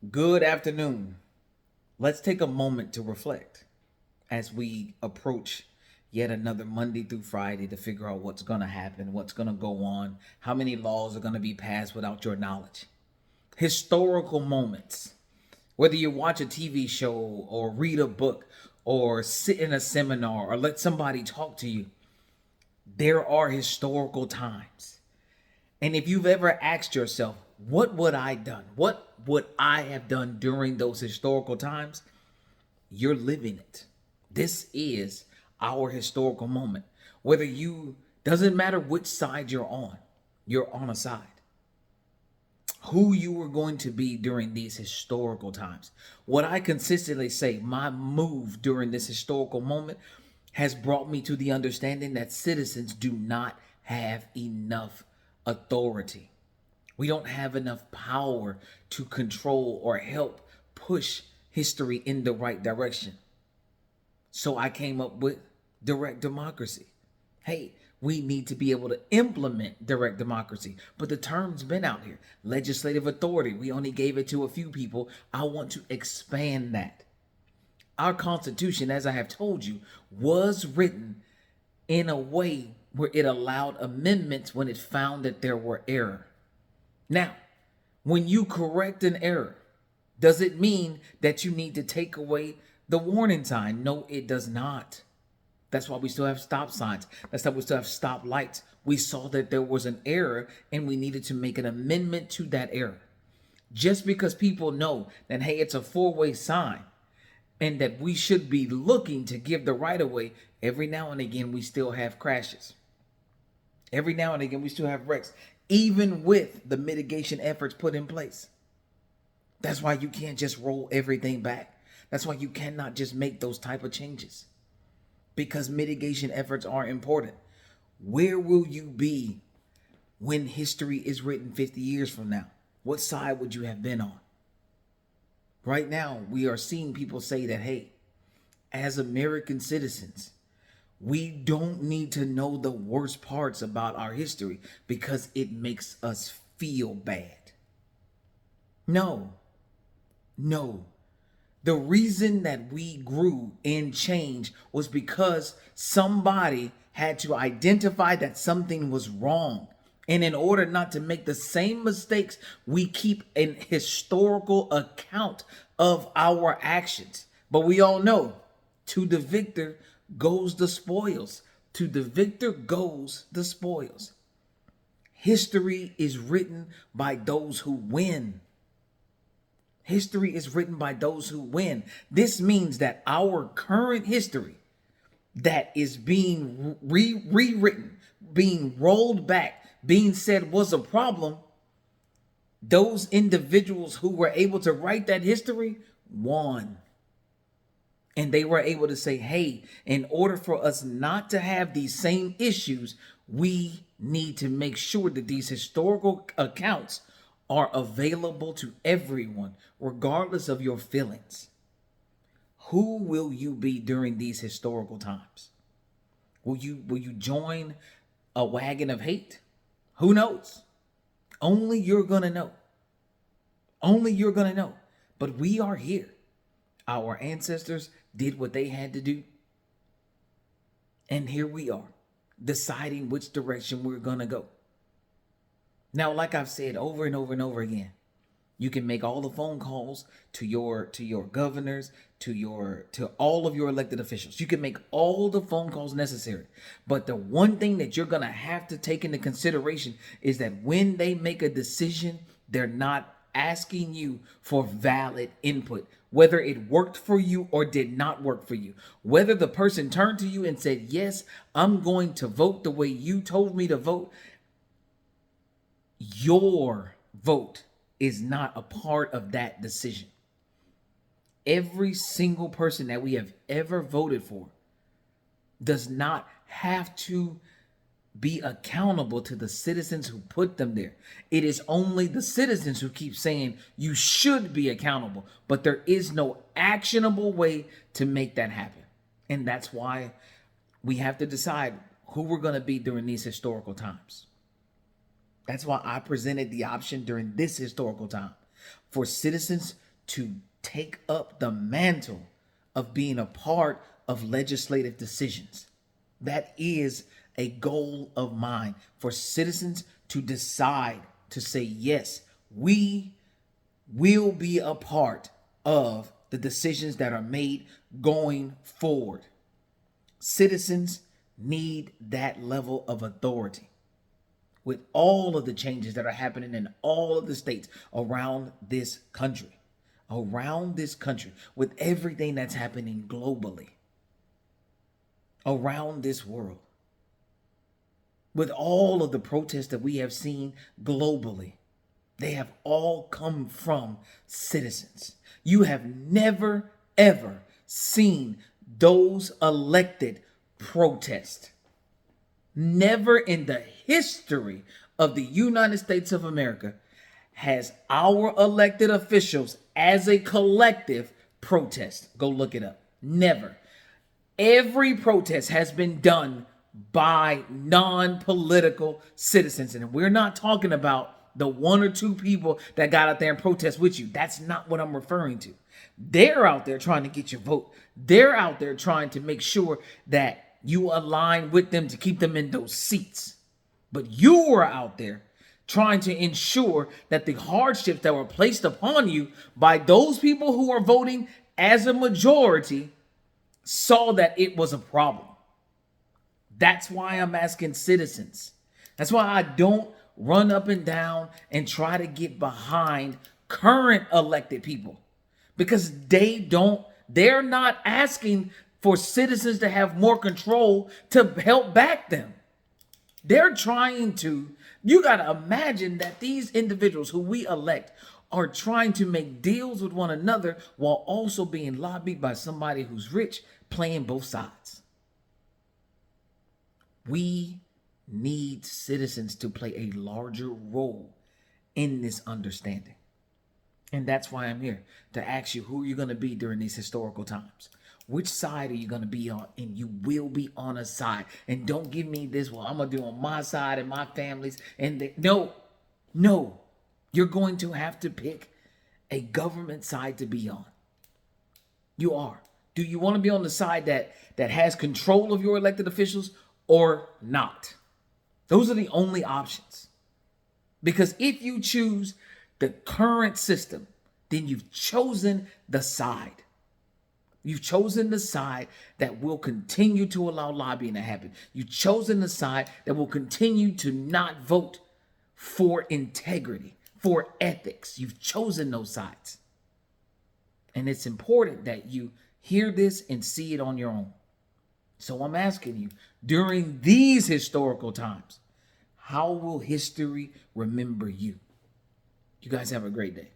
Good afternoon. Let's take a moment to reflect as we approach yet another Monday through Friday to figure out what's going to happen, what's going to go on, how many laws are going to be passed without your knowledge. Historical moments. Whether you watch a TV show or read a book or sit in a seminar or let somebody talk to you, there are historical times. And if you've ever asked yourself, what would I done? What would I have done during those historical times? You're living it. This is our historical moment. Whether you doesn't matter which side you're on a side. Who you were going to be during these historical times. What I consistently say, my move during this historical moment has brought me to the understanding that citizens do not have enough authority. We don't have enough power to control or help push history in the right direction. So I came up with direct democracy. Hey, we need to be able to implement direct democracy. But the term's been out here. Legislative authority. We only gave it to a few people. I want to expand that. Our Constitution, as I have told you, was written in a way where it allowed amendments when it found that there were error. Now, when you correct an error, does it mean that you need to take away the warning sign? No, it does not. That's why we still have stop signs. That's why we still have stop lights. We saw that there was an error and we needed to make an amendment to that error. Just because people know that, hey, it's a four-way sign and that we should be looking to give the right of way, every now and again we still have crashes. Every now and again we still have wrecks, even with the mitigation efforts put in place. That's why you can't just roll everything back. That's why you cannot just make those type of changes, because mitigation efforts are important. Where will you be when history is written 50 years from now? What side would you have been on? Right now, we are seeing people say that, hey, as American citizens, we don't need to know the worst parts about our history because it makes us feel bad. No, no. The reason that we grew and changed was because somebody had to identify that something was wrong. And in order not to make the same mistakes, we keep an historical account of our actions. But we all know, to the victor goes the spoils. To the victor goes the spoils. History is written by those who win. History is written by those who win. This means that our current history that is being rewritten, being rolled back, being said was a problem, those individuals who were able to write that history won. And they were able to say, hey, in order for us not to have these same issues, we need to make sure that these historical accounts are available to everyone, regardless of your feelings. Who will you be during these historical times? Will you join a wagon of hate? Who knows? Only you're gonna know. Only you're gonna know. But we are here. Our ancestors did what they had to do. And here we are, deciding which direction we're gonna go. Now, like I've said over and over and over again, you can make all the phone calls to your governors, to all of your elected officials. You can make all the phone calls necessary. But the one thing that you're going to have to take into consideration is that when they make a decision, they're not asking you for valid input, whether it worked for you or did not work for you. Whether the person turned to you and said, yes, I'm going to vote the way you told me to vote, your vote is not a part of that decision. Every single person that we have ever voted for does not have to be accountable to the citizens who put them there. It is only the citizens who keep saying you should be accountable, but there is no actionable way to make that happen. And that's why we have to decide who we're going to be during these historical times. That's why I presented the option during this historical time for citizens to take up the mantle of being a part of legislative decisions. That is a goal of mine, for citizens to decide to say, yes, we will be a part of the decisions that are made going forward. Citizens need that level of authority. With all of the changes that are happening in all of the states around this country, with everything that's happening globally, around this world, with all of the protests that we have seen globally, they have all come from citizens. You have never, ever seen those elected protest. Never in the history of the United States of America has our elected officials as a collective protest. Go look it up. Never. Every protest has been done by non-political citizens. And we're not talking about the one or two people that got out there and protest with you. That's not what I'm referring to. They're out there trying to get your vote. They're out there trying to make sure that you align with them to keep them in those seats. But you were out there trying to ensure that the hardships that were placed upon you by those people who are voting as a majority saw that it was a problem. That's why I'm asking citizens. That's why I don't run up and down and try to get behind current elected people, because they're not asking for citizens to have more control to help back them. They're trying to, you got to imagine that these individuals who we elect are trying to make deals with one another while also being lobbied by somebody who's rich, playing both sides. We need citizens to play a larger role in this understanding. And that's why I'm here to ask you, who are you going to be during these historical times? Which side are you going to be on? And you will be on a side. And don't give me this, well, I'm going to do on my side and my family's. No, you're going to have to pick a government side to be on. You are. Do you want to be on the side that has control of your elected officials or not? Those are the only options. Because if you choose the current system, then you've chosen the side. You've chosen the side that will continue to allow lobbying to happen. You've chosen the side that will continue to not vote for integrity, for ethics. You've chosen those sides. And it's important that you hear this and see it on your own. So I'm asking you, during these historical times, how will history remember you? You guys have a great day.